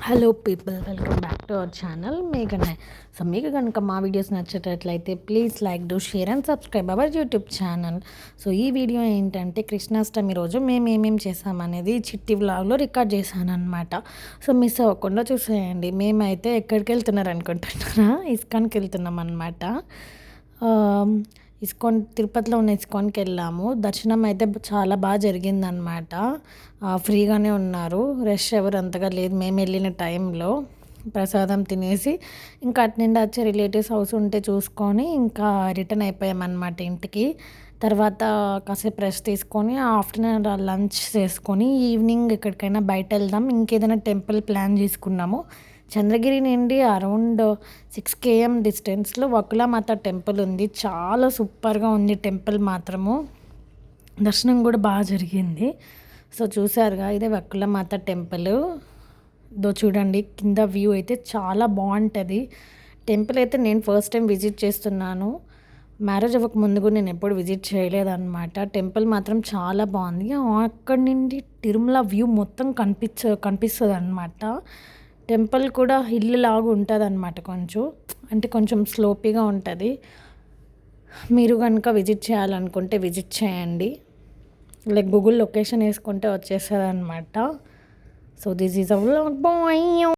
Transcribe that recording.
Hello people, welcome back to our channel మేఘన. So మీకు కనుక మా వీడియోస్ నచ్చేటట్లయితే please like, do, share and subscribe our YouTube channel. So ఈ video ఏంటంటే కృష్ణాష్టమి రోజు మేము ఏమేమి చేసామనేది చిట్టి వ్లాగ్లో రికార్డ్ చేశాను అనమాట. సో మిస్ అవ్వకుండా చూసేయండి. మేమైతే ఎక్కడికి వెళ్తున్నారు అనుకుంటున్నారా? ఇస్కాన్కి వెళ్తున్నాం అనమాట. ఇస్కాన్, తిరుపతిలో ఉన్న ఇస్కాన్కి వెళ్ళాము. దర్శనం అయితే చాలా బాగా జరిగిందనమాట. ఫ్రీగానే ఉన్నారు, రష్ ఎవరు అంతగా లేదు మేము వెళ్ళిన టైంలో. ప్రసాదం తినేసి ఇంకా అటు నుండి వచ్చే రిలేటివ్స్ హౌస్ ఉంటే చూసుకొని ఇంకా రిటర్న్ అయిపోయామన్నమాట ఇంటికి. తర్వాత కాసేపు రెస్ట్ తీసుకొని ఆఫ్టర్నూన్ లంచ్ చేసుకొని ఈవినింగ్ ఎక్కడికైనా బయట వెళ్దాం, ఇంకేదైనా టెంపుల్ ప్లాన్ చేసుకున్నాము. చంద్రగిరి నుండి అరౌండ్ 6 km డిస్టెన్స్లో వకులామాత టెంపుల్ ఉంది. చాలా సూపర్గా ఉంది టెంపుల్ మాత్రము. దర్శనం కూడా బాగా జరిగింది. సో చూసారుగా, ఇదే వకులామాత టెంపుల్. చూడండి, కింద వ్యూ అయితే చాలా బాగుంటుంది. టెంపుల్ అయితే నేను ఫస్ట్ టైం విజిట్ చేస్తున్నాను. మ్యారేజ్ అవ్వక ముందు కూడా నేను ఎప్పుడు విజిట్ చేయలేదన్నమాట. టెంపుల్ మాత్రం చాలా బాగుంది. అక్కడి నుండి తిరుమల వ్యూ మొత్తం కనిపిస్తుంది అనమాట. టెంపుల్ కూడా హిల్ లాగా ఉంటుంది అనమాట. కొంచెం స్లోపీగా ఉంటుంది. మీరు కనుక విజిట్ చేయాలనుకుంటే విజిట్ చేయండి. లైక్ గూగుల్ లొకేషన్ వేసుకుంటే వచ్చేస్తుంది అనమాట. So this is a vlog bye.